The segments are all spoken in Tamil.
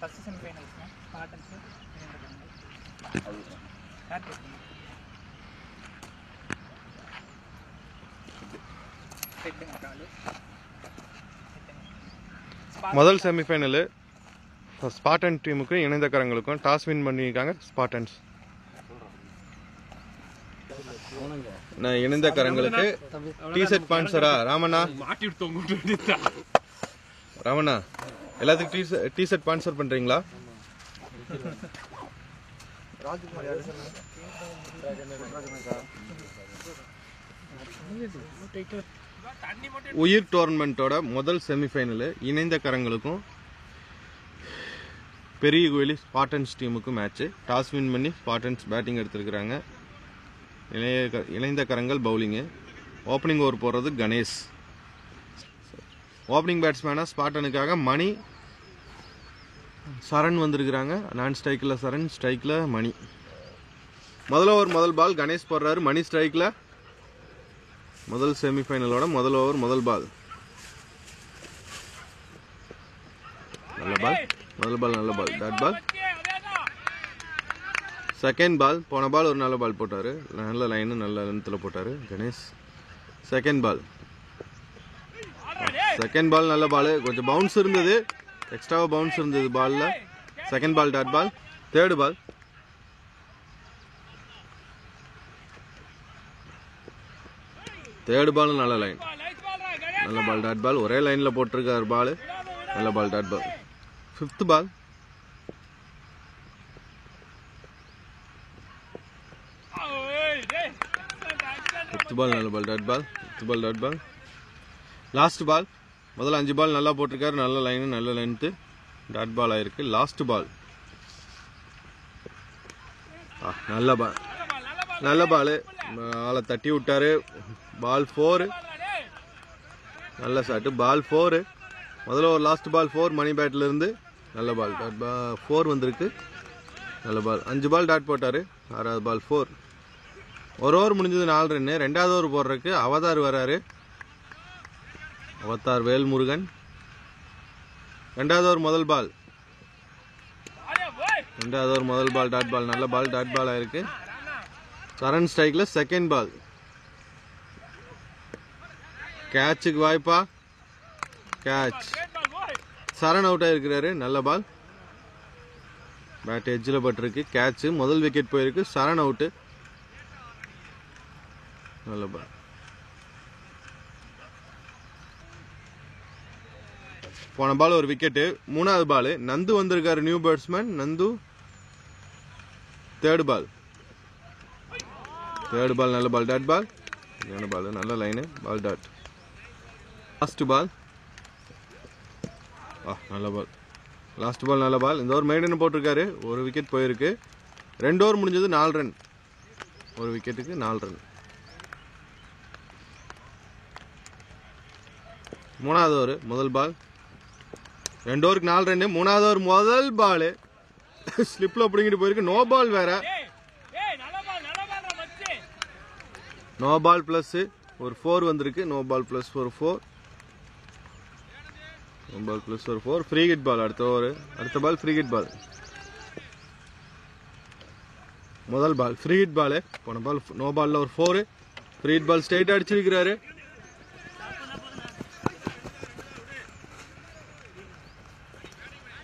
ஃபர்ஸ்ட் செமிஃபைனல்ஸ்னா ஸ்பார்டன்ஸ் முதல் செமிஃபைனலு ஸ்பார்டன் டீமுக்கும் இணைந்த கரங்களுக்கும் டாஸ் வின் பண்ணியிருக்காங்க ஸ்பார்டன்ஸ். நான் இணைந்த கரங்களுக்கு டிஷர்ட் ஸ்பான்சரா ராமண்ணா ராமண்ணா எல்லாத்துக்கும் டிஷர்ட் ஸ்பான்சர் பண்றீங்களா? உயிர் டோர்னமெண்டோட முதல் செமிஃபைனலு இணைந்த கரங்களுக்கும் பெரிய கோயிலி ஸ்பார்டன்ஸ் டீமுக்கும் மேட்ச்சு. டாஸ் வின் பண்ணி ஸ்பார்டன்ஸ் பேட்டிங் எடுத்திருக்கிறாங்க. இணைந்த கரங்கள் பவுலிங்கு. ஓப்பனிங் ஓவர் போடுறது கணேஷ். ஓப்பனிங் பேட்ஸ்மேனாக ஸ்பார்டனுக்காக மணி சரண் வந்திருக்கிறாங்க. நான் ஸ்ட்ரைக்கில் சரண், ஸ்ட்ரைக்கில் மணி. முதல் ஓவர் முதல் பால் கணேஷ் போடுறாரு. மணி ஸ்ட்ரைக்கில். முதல் செமிஃபைனலோட முதல் ஓவர் முதல் பால். நல்ல பால், முதல் பால் நல்ல பால், டாட் பால். செகண்ட் பால், போன பால் ஒரு நல்ல பால் போட்டார், நல்ல லைனு நல்ல லென்த்தில் போட்டார் கணேஷ். செகண்ட் பால் நல்ல பால், கொஞ்சம் பவுன்ஸ் இருந்தது, எக்ஸ்ட்ராவாக பவுன்ஸ் இருந்தது பாலில். Second ball dot ball. Third ball நல்ல லைன், நல்ல பால் டாட் பால். ஒரே லைனில் போட்டிருக்காரு பால், நல்ல ball dot ball. Fifth ball நல்ல ball dot ball. Fifth ball dot ball. Last ball. முதல்ல 5 பால் நல்லா போட்டிருக்காரு, நல்ல லைனு நல்ல லென்த்து, டாட் பால் ஆயிருக்கு. லாஸ்ட் பால் நல்ல பால், நல்ல பால், ஆளை தட்டி விட்டாரு. பால் 4, நல்ல ஷாட்டு. பால் 4. முதல்ல ஒரு லாஸ்ட் பால் 4 மணி பேட்ல இருந்து. நல்ல பால் டாட் பால் 4 வந்திருக்கு, நல்ல பால். 5 பால் டாட் போட்டாரு. 6வது பால் 4. ஒரு ஓவர் முடிஞ்சது 4 ரன்னு. 2வது ஓவர் போடுறதுக்கு அவதார் வராரு, அவதார் வேல்முருகன். 2வது ஓவர் முதல் பால், 2வது ஓவர் முதல் பால் டாட் பால், நல்ல பால் டாட் பால் ஆயிருக்கு. சரண் ஸ்ட்ரைக்ல. செகண்ட் பால் கேட்சுக்கு வாய்ப்பா, கேட்ச். சரண் அவுட் ஆயிருக்கிறாரு, நல்ல பால். பேட் எட்ஜில் பட்டிருக்கு, கேட்ச். முதல் விக்கெட் போயிருக்கு, சரண் அவுட்டு, நல்ல பால். போன பால் ஒரு விக்கெட்டு. 3வது பால் நந்து வந்திருக்காரு, new batsman Nandu. Third ball நல்ல பால் டாட் பால், நல்ல பால், நல்ல line, ball dot. Last ball நல்ல பால், லாஸ்ட் பால் நல்ல பால். இந்த ஓவர் மெய்டன் போட்டிருக்காரு, ஒரு விக்கெட் போயிருக்கு. 2 ஓவர் முடிஞ்சது 4 ரன், ஒரு விக்கெட்டுக்கு 4 ரன். 3வது ஓவர் முதல் பால், 2 ஓவருக்கு 4 ரன். 3வது ஓவர் முதல் பால் ஸ்லிப்ல பிடிங்கிட்டு போயிருக்கு, நோ பால் வேற. நோ பால் பிளஸ் ஒரு 4 வந்திருக்கு, நோ பால் பிளஸ் ஒரு 4, நோ பால் பிளஸ் ஒரு 4. ஃப்ரீ ஹிட் பால் அடுத்த ஓவர். அடுத்த பால் ஃப்ரீ ஹிட் பால். முதல் பால் ஃப்ரீ ஹிட் பால். போன பால் நோ பால்ல ஒரு 4, ஃப்ரீ ஹிட் பால் ஸ்ட்ரைட் அடிச்சிருக்கிறாரு.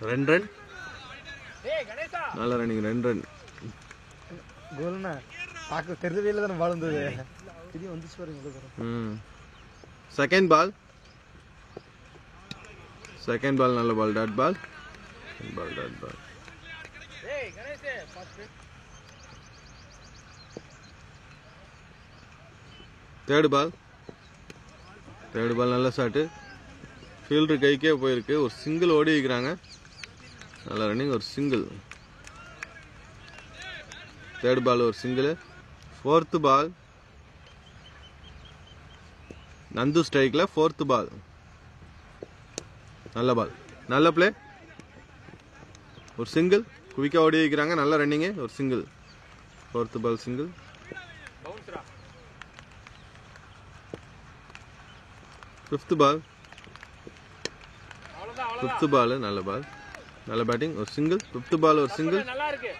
ரன் நல்ல ரன்னிங், 2 ரன். செகண்ட் பால் நல்ல ball dot ball, dot ball. Third ball நல்ல ஷாட்டு, ஃபீல்டர் கைக்கே போயிருக்கு. ஒரு சிங்கிள் ஓடி இருக்கிறாங்க, நல்ல ரன்னிங், ஒரு சிங்கிள். தேர்ட் பால் ஒரு சிங்கிள். ஃபோர்த்து பால் நந்து ஸ்ட்ரைக்ல. ஃபோர்த்து பால் நல்ல பால், நல்ல பிளே, ஒரு சிங்கிள். குவிக்கா ஓடி வைக்கிறாங்க, நல்ல ரன்னிங்கு, ஒரு single. Fourth ball single. Fifth ball நல்ல பால். நல்ல பேட்டிங். ஒரு சிங்கிள். 5th பால் ஒரு சிங்கிள். நல்லா இருக்கு.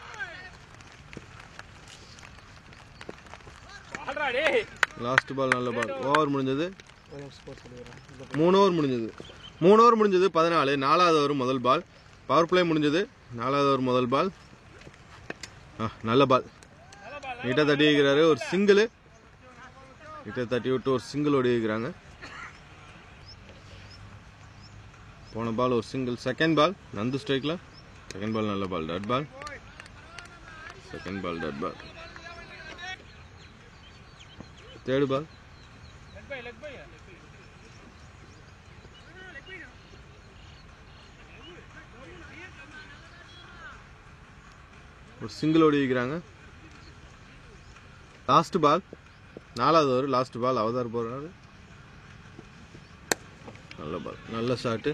ஆல்ரா டேய். லாஸ்ட் பால் நல்ல பால். ஓவர் முடிஞ்சது. 3 ஓவர் முடிஞ்சது. 3 ஓவர் முடிஞ்சது 14. 4வது ஓவர் முதல் பால். பவர் பிளே முடிஞ்சது. 4வது ஓவர் முதல் பால். நல்ல பால். நீட்டாக தட்டி வைக்கிறாரு. ஒரு சிங்கிள். நீட்டாக தட்டி விட்டு ஒரு சிங்கிள் ஓடி வைக்கிறாங்க. போன பால் ஒரு சிங்கிள். செகண்ட் பால் நந்து ஸ்ட்ரைக்கில். செகண்ட் பால் நல்ல பால். டட் பால். செகண்ட் பால் டட் பால். Third ball. ஒரு சிங்கிள் ஓடி வைக்கிறாங்க. Last ball. 4வது ஓவர் லாஸ்ட் பால். அவதார் போறாரு. நல்ல பால். நல்ல ஷாட்டு.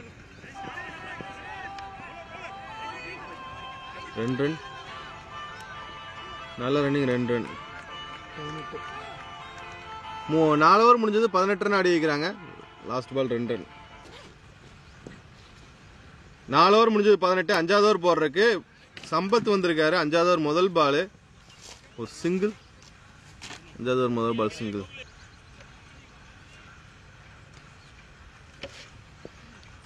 2 ரன். நல்ல ரன்னிங். 2 ரன். 4 ஓவர் முடிஞ்சது. 18 ரன் ஆடி வைக்கிறாங்க. Last ball 2 run. 4 ஓவர் முடிஞ்சது 18. 5வது ஓவர் போடுறதுக்கு சம்பத் வந்திருக்காரு. 5வது ஓவர் முதல் பால் ஒரு சிங்கிள். 5வது ஓவர் முதல் பால் சிங்கிள்.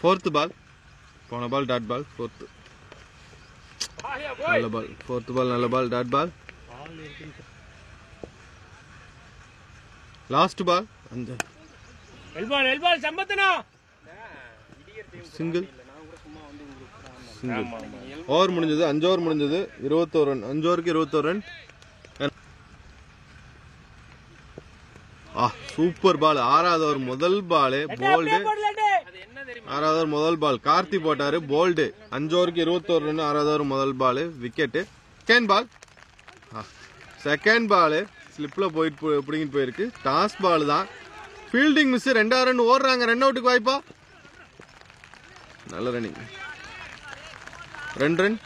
4th பால். போன பால் டாட் பால். 4th நல்ல பால். 4th பால் நல்ல ball. Dot ball. Last ball. சம்பத்னா சிங்கிள். ஓவர் முடிஞ்சது. 5 ஓவர் முடிஞ்சது. 21 ரன். 5 ஓவருக்கு 21 ரன். சூப்பர் பால். 6வது ஓவர் முதல் பால் போல்டு. 6வது ஓவர் முதல் பால் கார்த்தி போட்டாரு. போல்டு. 5 ஓவருக்கு 21 ரன். 6வது ஓவர் முதல் ball wicket. Second ball. Second ball ஸ்லிப்ல போயிட்டு பிடிங்கிட்டு போயிருக்கு. டாஸ் பால் தான். Fielding miss. 2வது ரன் ஓடுறாங்க. ரன் அவுட்டுக்கு வாய்ப்பா. நல்ல ரன்னிங். 2 ரன்.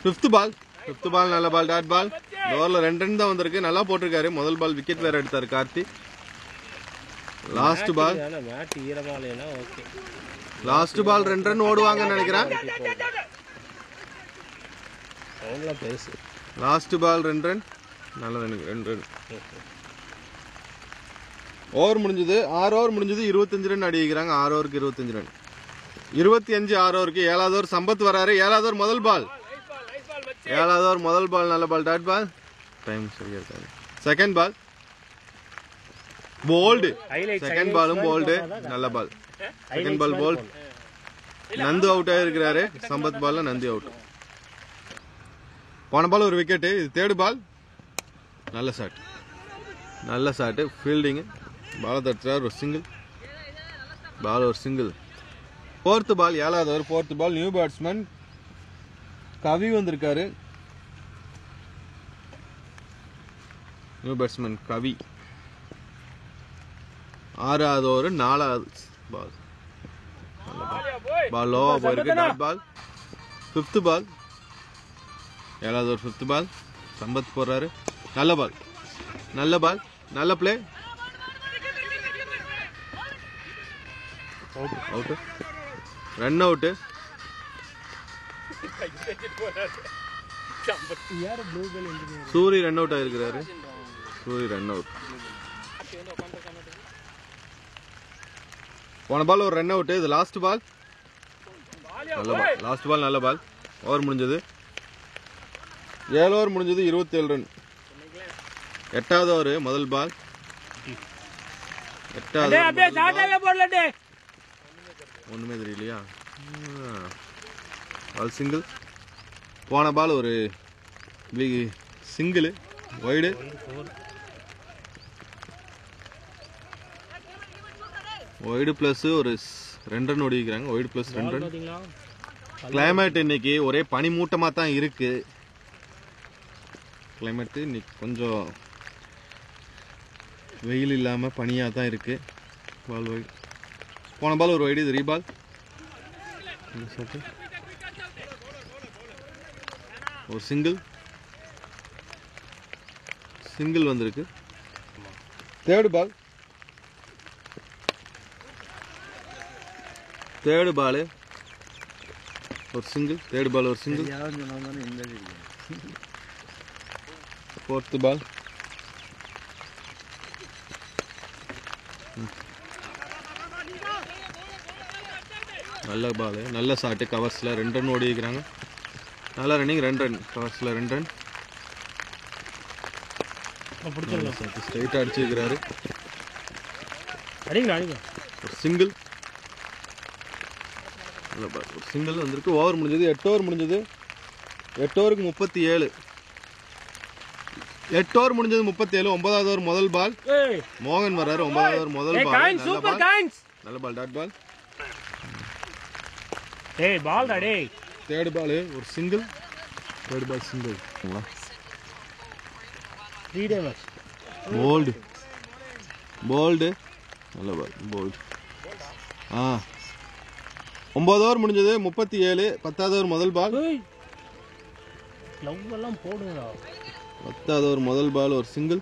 5th பால். 5th பால் நல்ல பால். டாட் பால். ஓவரில் 2 ரன் தான் வந்திருக்கு. நல்லா போட்டிருக்காரு. முதல் பால் விக்கெட் வேற எடுத்தாரு Karthi. Last ball. Last ball 2 run ஓடுவாங்கன்னு நினைக்கிறேன். Last ball 2 run. நல்ல ரன்னிங். 2 ரன். ஓவர் முடிஞ்சது. 6 ஓவர் முடிஞ்சது. 25 ரன் அடி வைக்கிறாங்க. 6 ஓவருக்கு 25 ரன். 25 6 ஓவருக்கு. 7வது ஓவர் சம்பத் வராரு. 7வது ஓவர் முதல் பால். 7வது ஓவர் முதல் பால் நல்ல பால். டாட் பால். டைம் சரியா இருக்காது. Second ball bowled. செகண்ட் பாலும் போல்டு. நல்ல ball. Second ball bowled. Nandu out ஆயிருக்கிறாரு. சம்பத் பால்ல நந்தி அவுட். போன பால் ஒரு விக்கெட். இது தேர்ட் பால். நல்ல ஷாட். நல்ல ஷாட். ஃபீல்டிங். பால் தட்டுறாரு. ஒரு சிங்கிள். பால் ஒரு சிங்கிள். 4th ball. 7வது over 4th ball. New batsman Kavi வந்திருக்காரு. New batsman Kavi. 6வது ஓவர் 4வது பால். பால் லோவா போயிருக்கு. Dot ball. 5th ball. 7வது ஓவர் 5th பால். சம்பத் போறாரு. நல்ல பால். நல்ல பால். நல்ல play. Out. Run out. Suri run out ஆயிருக்கிறாரு. Suri run out. போன பால் ஒரு ரன் அவுட். இது லாஸ்ட் பால். நல்ல பால். லாஸ்ட் பால் நல்ல பால். ஓவர் முடிஞ்சது. 7 ஓவர் முடிஞ்சது. 27 ரன். 8வது ஓவர் முதல் பால். 8வது ஒண்ணுமே தெரியலையா. Ball single. போன பால் ஒரு சிங்கிள். வைடு. வைடு பிளஸ் ஒரு 2 ரன் ஓடிக்கிறாங்க. Wide plus 2 run. கிளைமேட் இன்னைக்கு ஒரே பனி மூட்டமா தான் இருக்கு. கிளைமேட் இன்னைக்கு கொஞ்சம் வெயில் இல்லாம பனியா தான் இருக்கு. Ball wide. போன பால் ஒரு வைடு. இது ரீபால். ஒரு சிங்கிள். சிங்கிள் வந்திருக்கு. Third ball. தேர்டு பால் ஒரு சிங்கிள். தேர்டு பால் ஒரு சிங்கிள். Fourth ball. நல்ல பால், நல்ல ஷாட்டு. கவர்ஸில் 2 ரன் ஓடி இருக்கிறாங்க. நல்ல ரன்னிங். 2 run கவர்ஸில் 2 run. ஸ்ட்ரைட்டாக அடிச்சிருக்கிறாரு. ஒரு சிங்கிள். நல்ல பால். ஒரு சிங்கிள் வந்திருக்கு. ஓவர் முடிஞ்சது. 8 ஓவர் முடிஞ்சது. 8 ஓவருக்கு 37. 8 ஓவர் முடிஞ்சது 37. 9வது ஓவர் முதல் பால். மோகன் வர்றாரு. 9வது ஓவர் முதல் பால். நல்ல ball. Dot ball. Third ball ஒரு single. Third ball single. Bowled. Bowled. நல்ல பால். போல்டு. 9 ஓவர் முடிஞ்சது 37. 10வது ஓவர் முதல் பால். 10வது ஓவர் முதல் பால் ஒரு சிங்கிள்.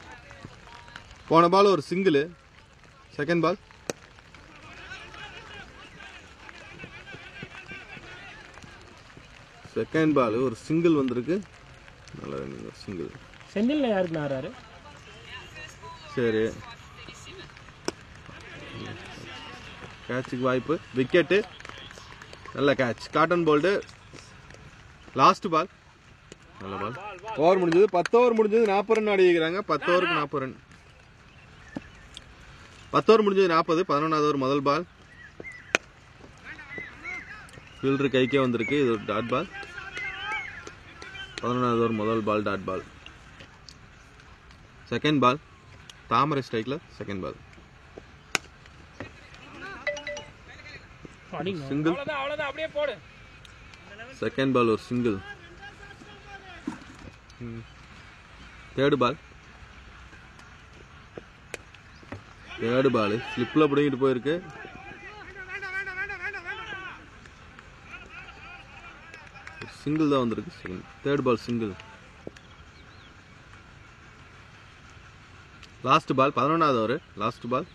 போன பால் ஒரு single. Second ball. Second ball ஒரு சிங்கிள் வந்திருக்கு. நல்ல ரன்னிங். ஒரு சிங்கிள். செந்தில் யாருக்கு ஆறாரு? சரி, கேட்சுக்கு வாய்ப்பு. விக்கெட்டு. நல்ல catch. Caught and bowled. Last ball. நல்ல பால். ஓவர் முடிஞ்சது. 10 ஓவர் முடிஞ்சது. 40 ரன் ஆடிக்கிறாங்க. 10 ஓவருக்கு 40 ரன். 10 ஓவர் முடிஞ்சது 40. 11வது ஓவர் முதல் பால். ஃபீல்டர் கைக்கே வந்திருக்கு. இது ஒரு டாட் பால். 11வது ஓவர் முதல் ball. Dot ball. Second ball. Thamarai ஸ்ட்ரைக்ல second ball. Single. Second ball ஒரு single. Third ball. Third ball ஸ்லிப்ல பிடிங்கிட்டு போயிருக்கு. சிங்கிள் தான் வந்திருக்கு. Third ball single. Last ball. 11வது ஓவர் லாஸ்ட் பால்.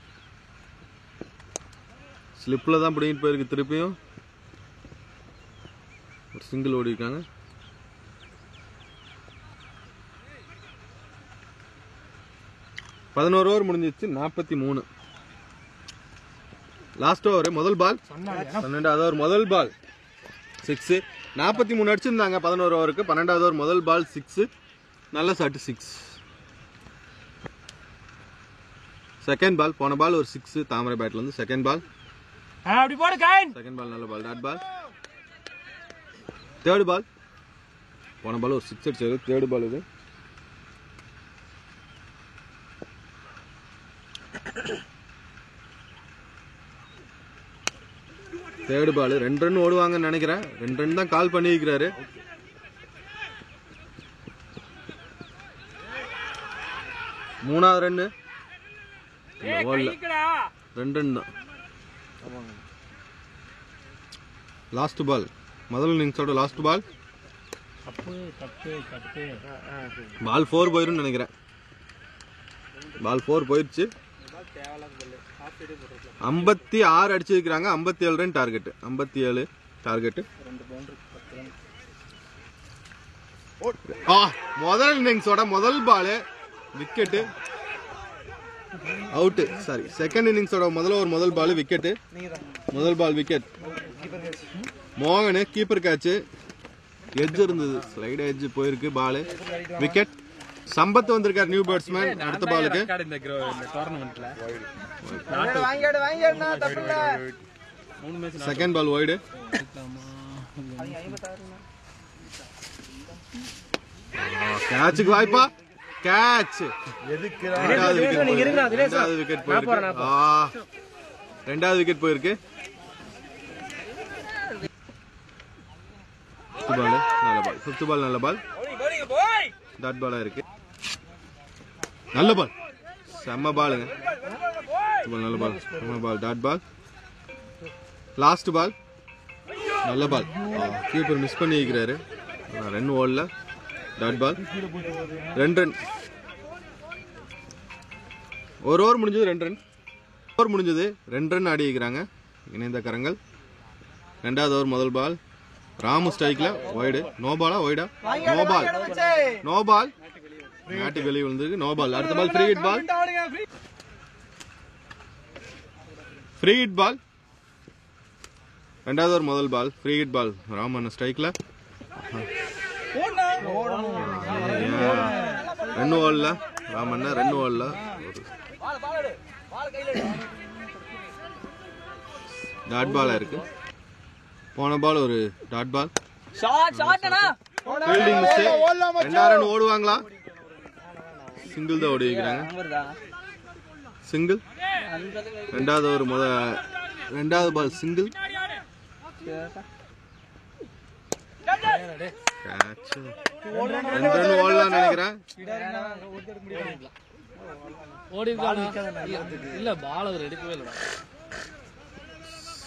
ஸ்லிப்பில் தான் பிடிங்கிட்டு போயிருக்கு. திருப்பியும் ஒரு சிங்கிள் ஓடி இருக்காங்க. பதினோரு ஓவர் முடிஞ்சிச்சு. 43. லாஸ்ட் ஓவர் முதல் பால். 12வது ஓவர் முதல் பால் 6. 43 அடிச்சிருந்தாங்க 11 ஓவருக்கு. 12வது ஓவர் முதல் பால் 6. நல்ல ஷாட் 6. Second ball. போன பால் ஒரு 6 தாமரை பேட்ல இருந்து. Second ball. செகண்ட் பால் நல்ல ball. Dot ball. Third ball. போன பால் ஒரு 6 அடிச்சாரு. தேர்ட் பால் இது. தேர்ட் பால். 2 ரன் ஓடுவாங்கன்னு நினைக்கிறேன். 2 ரன் தான் கால் பண்ணிக்கிறாரு. மூணாவது ரன்னு. 2 ரன் தான். Last ball. முதல் இன்னிங்ஸோட லாஸ்ட் பால். பால் 4 போயிரும் நினைக்கிறேன். பால் 4 போயிடுச்சு. 56 அடிச்சிருக்கிறாங்க. 57 ரன் டார்கெட். 57 டார்கெட். முதல் இன்னிங்ஸோட முதல் ball wicket. Out. Sorry, second இன்னிங்ஸோட முதல் பால் விக்கெட். முதல் பால் விக்கெட். மோகன் கீப்பர் கேட்ச். எட்ஜ் இருந்தது. ஸ்லைட் எட்ஜ் போயிருக்கு. Ball wicket. சம்பத் வந்திருக்கார் நியூ பேட்ஸ்மேன் அடுத்த பாலுக்கு. Second ball wide. கேட்சுக்கு வாய்ப்பா. கேட்ச். ரெண்டாவது விக்கெட் போயிருக்கு. ரெண்டாவது விக்கெட் போயிருக்கு. நல்ல பால். 5th பால் நல்ல பால். டாட் பாலா இருக்கு. நல்ல பால். செம்ம பாலுங்க. நல்ல பால். செம்ம பால். Dot ball. Last ball. நல்ல பால். கீப்பர் மிஸ் பண்ணி இருக்கிறாரு. ரன் ஓடல. Dot ball. 2 ரன். ஒரு ஓவர் முடிஞ்சது 2 ரன். ஓவர் முடிஞ்சது 2 ரன் ஆடி இருக்கிறாங்க இணைந்த கரங்கள். ரெண்டாவது ஓவர் முதல் பால் ராமு ஸ்ட்ரைக்ல வைடு. நோ பாலா வைடா? No ball. No ball. மேட்டுக்கு வெளியே விழுந்திருக்கு. No ball. அடுத்த ball free hit ball. Free hit ball. ரெண்டாவது ஓவர் முதல் ball free hit ball. Raman ஸ்ட்ரைக்ல. ரெண்டு ஓவர்ல ராமண்ணா 2 ஓவர்ல டாட் பாலா இருக்கு. போன பால் ஒரு dot ball. Fielding mistake. 2 run ஓடுவாங்களா? சிங்கிள் தான் ஓடி வைக்கிறாங்க. சிங்கிள். ரெண்டாவது ஒரு ரெண்டாவது பால் சிங்கிள். கேட்ச். 2 ரன் ஓடலாம் நினைக்கிறேன்.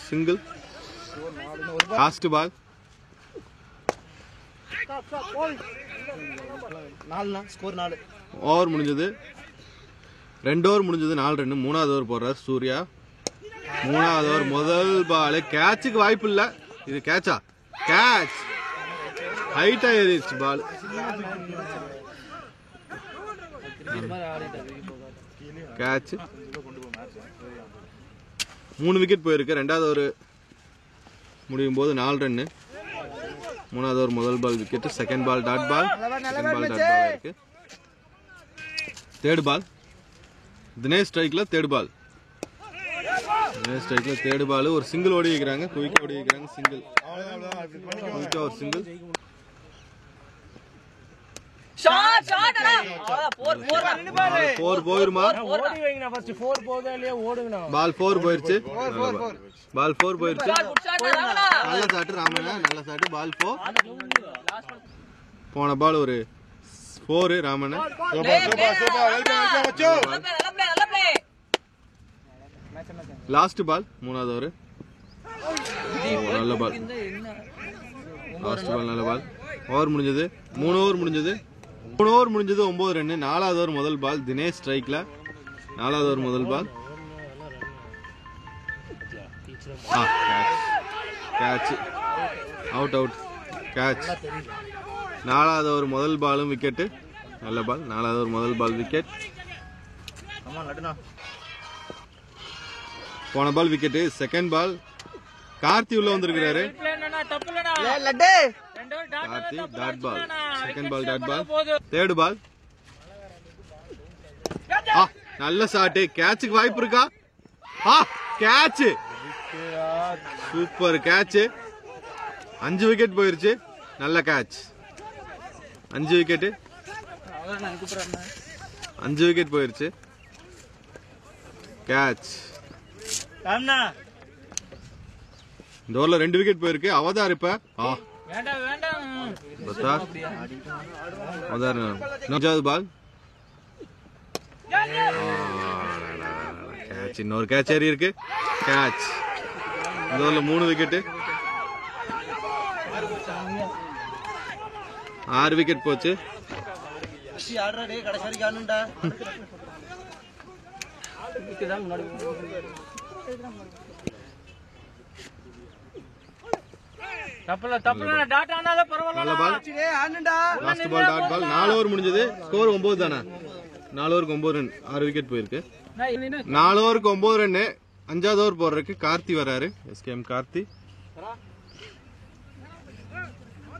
சிங்கிள். லாஸ்ட் பால். ஓவர் முடிஞ்சது. 2 ஓவர் முடிஞ்சது. 4 ரன். 3வது ஓவர் போடுறார் சூர்யா. 3வது ஓவர் முதல் பால் கேட்சுக்கு வாய்ப்பு இல்ல. இது கேட்சா? கேட்ச். ஹைட்டா ஏறிடுச்சு பால். கேட்ச். 3 விக்கெட் போயிருக்கு. 2வது ஓவர் முடியும் போது 4 ரன். 3வது ஓவர் முதல் ball wicket. Second ball dot ball. Second ball dot ball இருக்கு. தேர்ட் பால் தினேஷ் ஸ்ட்ரைக்ல. தேர்ட் பால் தினேஷ் ஸ்ட்ரைக்ல. தேர்ட் பால் ஒரு சிங்கிள் ஓடி வைக்கிறாங்க. குயிக்கா ஓடி வைக்கிறாங்க. சிங்கிள். குயிக்கா ஒரு சிங்கிள். பால் 4 போயிருமா? பால் 4 போயிருச்சு. பால் 4 போயிருச்சு. நல்ல சாட்டு ராமண்ணா. நல்ல சாட்டு. பால் 4. போன பால் ஒரு 4 ராமண்ணா. லாஸ்ட் பால் 3வது ஓவர். நல்ல பால். லாஸ்ட் பால் நல்ல பால். ஓவர் முடிஞ்சது. 3 ஓவர் முடிஞ்சது. 3 ஓவர் முடிஞ்சது. 9 ரன். 4வது ஓவர் முதல் பால் தினேஷ் ஸ்ட்ரைக்ல. 4வது ஓவர் முதல் பால். கேட்ச். Out out. கேட்ச். 4வது ஓவர் முதல் பாலும் விக்கெட். நல்ல பால். 4வது ஓவர் முதல் பால் விக்கெட். போன ball wicket. Second ball Karthi உள்ள வந்திருக்கிறாரு. Karthi dot ball. Second ball dot ball. Third ball. நல்ல ஷாட். கேட்சுக்கு வாய்ப்பு இருக்கா? கேட்ச். Super catch. 5 விக்கெட் போயிருச்சு. நல்ல கேட்ச். 5 விக்கெட். 5 விக்கெட் போயிருச்சு. கேட்ச். இந்த ஓவர்ல 2 விக்கெட் போயிருக்கு. அவதார் இப்ப அஞ்சாவது பால். கேட்ச். இன்னொரு கேட்ச் ஏறி இருக்கு. கேட்ச். இந்த ஓவர்ல 3 விக்கெட். 6 விக்கெட் போச்சு. நல்ல ball. Last ball dot ball. 4 over முடிஞ்சது. ஸ்கோர் 9 தானே? 4 ஓவருக்கு 9 ரன். 6 விக்கெட் போயிருக்கு. 4 ஓவருக்கு 9 ரன். 5வது ஓவர் போடுறதுக்கு கார்த்தி வராரு. எஸ்கேஎம் கார்த்தி.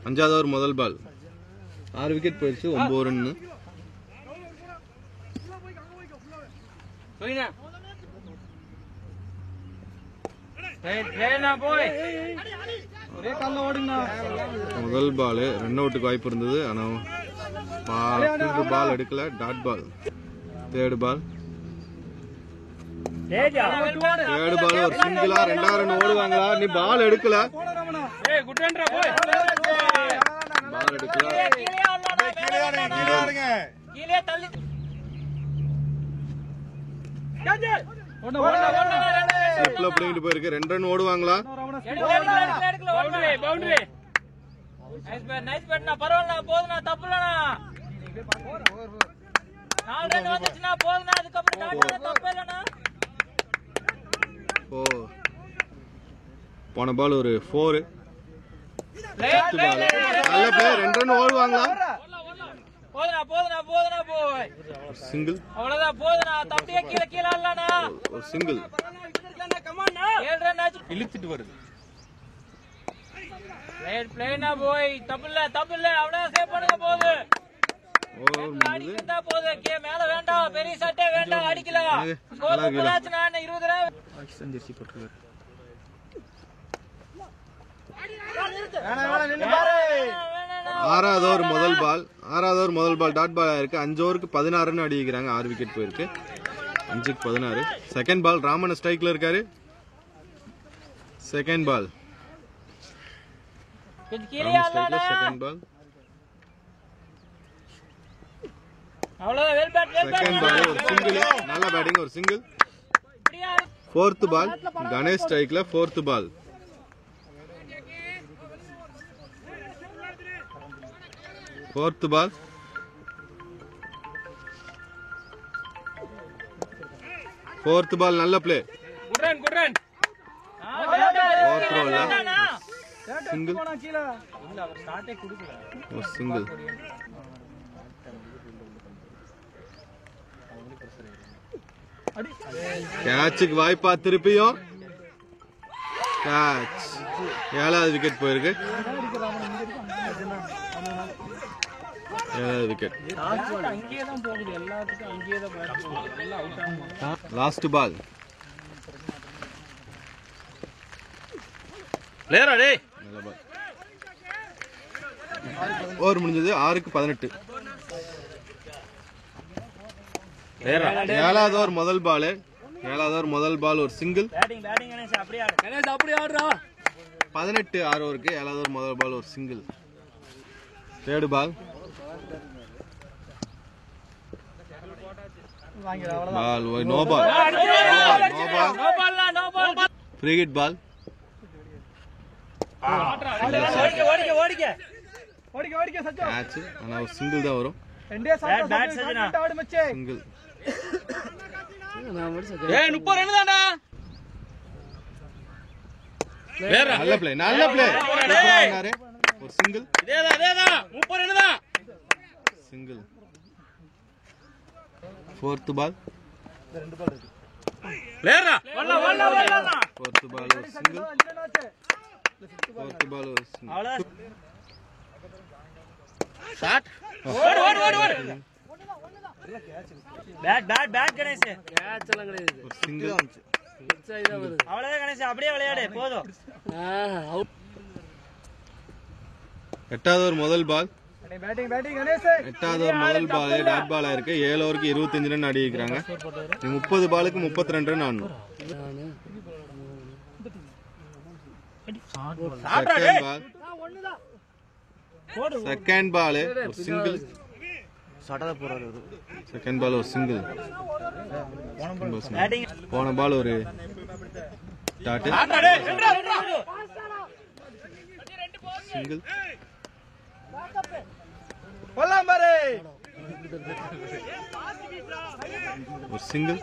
5வது ஓவர் முதல் பால் 6 விக்கெட் போயிடுச்சு. 9 ரன். முதல் பால் ரன் அவுட்டுக்கு வாய்ப்பு இருந்தது. ஆனா பால் எடுக்கல. Dot ball. Third ball. Third ball ஒரு சிங்கிளா? 2 ரன் ஓடுவாங்களா? நீ பால் எடுக்கல. பால் எடுக்கல. ஸ்லிப்ல பிடிங்கிட்டு போயிருக்கு. 2 ரன் ஓடுவாங்களா? போன பால் ஒரு 4. நல்ல பிளே, 2 ரன் ஓடுவாங்களா? சிங்கிள், ஒரு சிங்கிள். இழுத்துட்டு வருது. ஆறாவது ஓவர் முதல் பால் டாட் பால் ஆயிருக்கு. 5 ஓவருக்கு 16 ரன் அடிக்கிறாங்க. 6 விக்கெட் போயிருக்கு. 5க்கு 16. செகண்ட் பால் ராமன் ஸ்ட்ரைக்ல இருக்காரு. Second ball second ball second ball ஒரு சிங்கிள். நல்ல பேட்டிங், ஒரு சிங்கிள். 4th பால் கணேஷ் ஸ்ட்ரைக்ல. 4th பால் நல்ல பிளே. Single, single. கேட்சுக்கு வாய்ப்பா, திருப்பியும் கேட்ச். 7வது விக்கெட் போயிருக்கு. 7வது விக்கெட். லாஸ்ட் பால் ஓவர் முடிஞ்சது. 6க்கு 18. 7வது ஓவர் முதல் பால் ஒரு சிங்கிள். 18 6 ஓவருக்கு 7வது ஓவர் முதல் பால் ஒரு single. 3rd ball no ball. Free hit ball. Catch, ஆனா ஒரு சிங்கிள் தான் வரும். சிங்கிள். நல்ல பிளே, நல்ல பிளே. ஒரு சிங்கிள், சிங்கிள். 4th பால் 4th பால் ஒரு சிங்கிள். 4th பால் ஒரு single. Shot. Bat Ganesh. Catch எல்லாம் கிடையாது. ஒரு சிங்கிள். அவ்வளவுதான் கணேஷ், அப்படியே விளையாடு போதும். 8வது ஓவர் முதல் பால். 8வது ஓவர் முதல் பால் டாட் பால் ஆயிருக்கு. 7 ஓவருக்கு 25 ரன் அடிக்கிறாங்க. 30 பாலுக்கு 32 ரன் ஆடணும். செகண்ட் பால் ஒரு சிங்கிள். செகண்ட் பால் ஒரு சிங்கிள். போன பால் ஒரு டாட். சிங்கிள். ஒரு சிங்கிள்.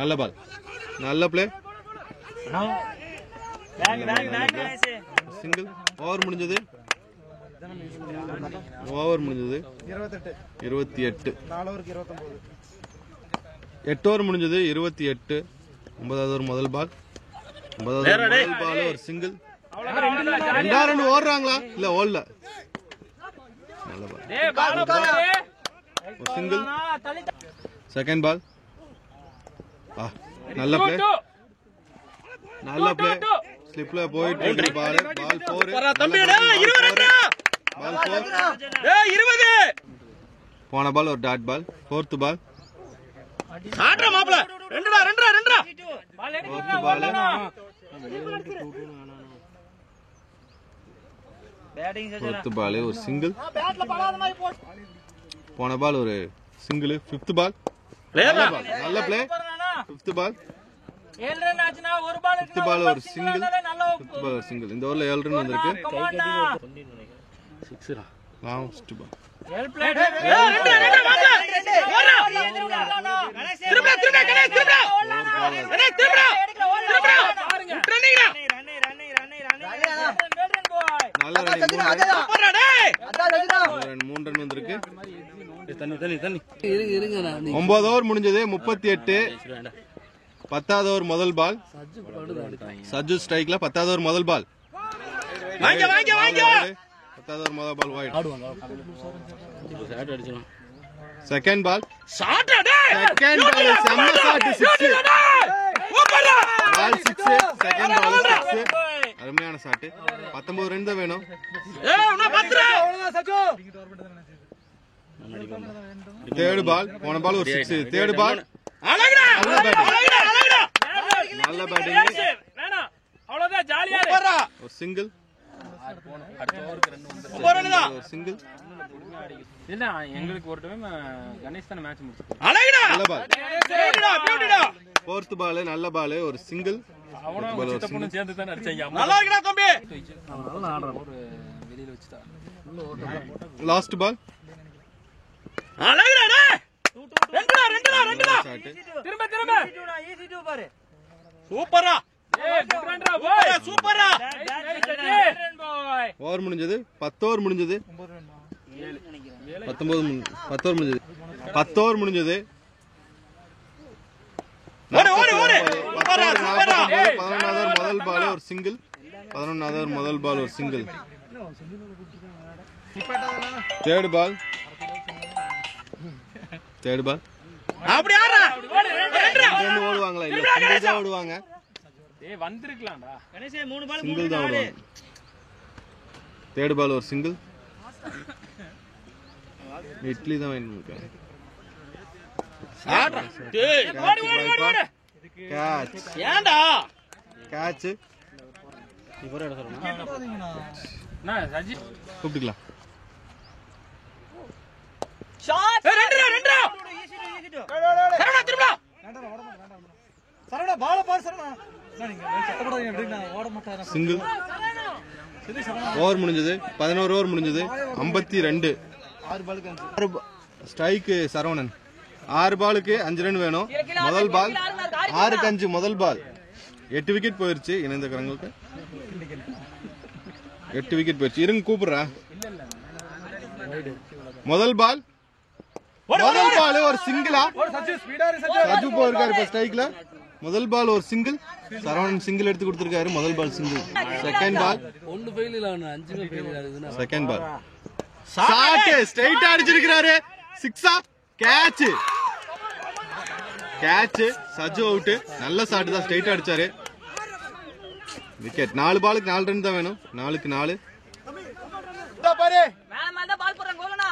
நல்ல பால், நல்ல பிளே. சிங்கிள். ஓவர் முடிஞ்சது 28. 8 ஓவர் முடிஞ்சது 28. 9வது ஓவர் முதல் பால். 9வது பால் ஒரு சிங்கிள். 2 ரன் ஓடுறாங்களா? இல்ல ஓடல. நல்ல பால், ஒரு சிங்கிள். Second ball. நல்ல பிளே, நல்ல பிளே. ஸ்லிப்ல போயிட்டு பால் 4. போன பால் ஒரு டாட் பால். 4th பால். 4th பால் ஒரு சிங்கிள். போன பால் ஒரு சிங்கிள். 5th பால். நல்ல பிளே. 5th பால். 5th பால் ஒரு சிங்கிள். 5th பால் ஒரு சிங்கிள். இந்த ஓவர்ல 7 ரன் வந்திருக்கு. Last ball. 9 ஓவர் முடிஞ்சது 38. 10வது ஓவர் முதல் பால். சஜ்ஜு ஸ்ட்ரைக்ல 10வது ஓவர் முதல் பால். 10வது ஓவர் முதல் ball wide. Second ball. Second ball செம்ம ஷாட் 6. பால் 6. Second ball 6. அருமையான ஷாட். 19 ரன் தான் வேணும். தேர்ட் பால். போன பால் ஒரு 6. Third ball. நல்ல பேட்டிங். அவ்வளவுதான் ஜாலியா ஒரு சிங்கிள். சிங்கிள். இல்ல எங்களுக்கு ஒரு டைம் கணேஷ் தான் மேட்ச் முடிச்சான். நல்ல பால். ஃபோர்த் பால் நல்ல பால் ஒரு சிங்கிள். அவனும் சித்தப்பனும் சேர்ந்து தான் அடிச்சாங்க. நல்லா இருக்குடா தம்பி. நல்லா ஆடுறான். ஒரு வெளியில வச்சுட்டா. Last ball. அழகுடா டேய். ரெண்டுடா. திரும்ப ஈஸி 2 பாரு. சூப்பரா. டிஃபரண்டா பாய். சூப்பரா. ஓவர் முடிஞ்சது. 10 ஓவர் முடிஞ்சது. 10 ஓவர் முடிஞ்சது. 10 ஓவர் முடிஞ்சது. ஓடு. சூப்பரா. 11வது ஓவர் முதல் பால் ஒரு சிங்கிள். 11வது ஓவர் முதல் பால் ஒரு சிங்கிள். தேர்ட் பால். அப்படி ஆடுறா. ரெண்டு ஓடுவாங்களா இல்ல சிங்கிள் தான் ஓடுவாங்க. ஏய் வந்திருக்கலாம்டா. கணேஷ் 3 பால் சிங்கிள் தான் ஓடுவாங்க. தேர்ட் பால் ஒரு சிங்கிள். இட்லி தான் வாங்கிருக்காங்க. ஆடுறா. டேய் ஓடு. கேட்ச். ஏன்டா? கேட்ச். இவரோட சொல்றேன். நான் சஜி கூப்பிட்டுக்கலாம். ஷாட். ரெண்டுடா. சரவணா திரும்படா. சரவணா பால பாரு சரவணா. நீங்க சத்தப்படாதீங்க அப்படினா ஓட மாட்டாரா. சிங்கிள். ஓவர் முடிஞ்சது. 11 ஓவர் முடிஞ்சது. 52. 6 பாலுக்கு ஸ்ட்ரைக் சரவணன். 6 பாலுக்கு 5 ரன் வேணும். முதல் பால் 6க்கு 5 முதல் பால். 8 விக்கெட் போயிருச்சு இணைந்தவங்களுக்கு. 8 விக்கெட் போயிருச்சு. இருங்க கூப்பிடுறா. முதல் பால் ஒரு சிங்கிளா. சஜு போயிருக்காரு இப்ப ஸ்ட்ரைக்ல. முதல் பால் ஒரு சிங்கிள். சரவணன் சிங்கிள் எடுத்து கொடுத்திருக்காரு. முதல் ball single. Second ball. Second ball shot ஸ்ட்ரைட்டா அடிச்சிருக்காரு. 6ஆ. கேட்ச். சஜு அவுட். நல்ல ஷாட் தான். ஸ்ட்ரைட்டா அடிச்சாரு. விக்கெட். 4 பாலுக்கு 4 ரன் தான் வேணும். 4க்கு 4. பாரு. மேல மேல தான் பால் போறாங்க. கோலனா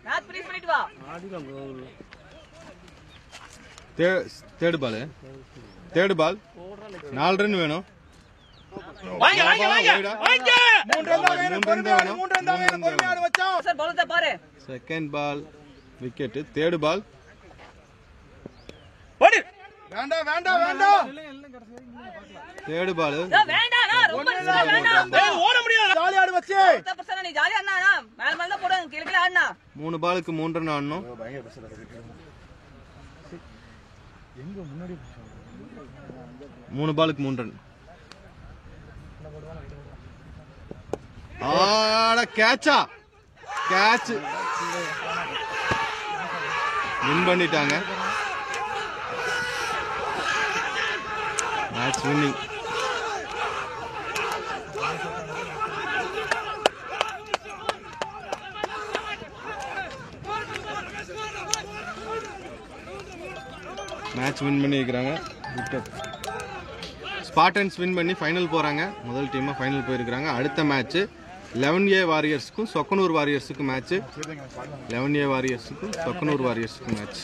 மேட்ச் ஃபினிஷ் பண்ணிட்டு வா. தேர்ட் பால் 4 ரன் வேணும். வாங்க. 3 ரன் தான் வேணும். சார் பால் தான் பாரு. Second ball wicket. Third ball. ஓடு. வேண்டாம். Third ball. வேண்டாம்டா ரொம்ப வேண்டாம். டேய் ஓட முடியாது. ஜாலி ஆடு வச்சு. 10% நீ ஜாலியா ஆடுனா மேல மேல தான் போடுங்க. கீழ ஆடுனா 3 பாலுக்கு 3 ரன் ஆடணும். 3 பாலுக்கு 3 ரன். கேட்ச் வின் பண்ணிட்டாங்க. Match winning. மேட்ச் வின் பண்ணிருக்காங்க. ஸ்பார்டன்ஸ் வின் பண்ணி ஃபைனல் போறாங்க. முதல் டீமா ஃபைனல் போயிருக்காங்க. அடுத்த மேட்ச் 11A வாரியர்ஸ்க்கும் சொக்கனூர் வாரியர்ஸுக்கும் மேட்ச். 11A வாரியர்ஸுக்கும் சொக்கனூர் வாரியர்ஸுக்கும் மேட்ச்.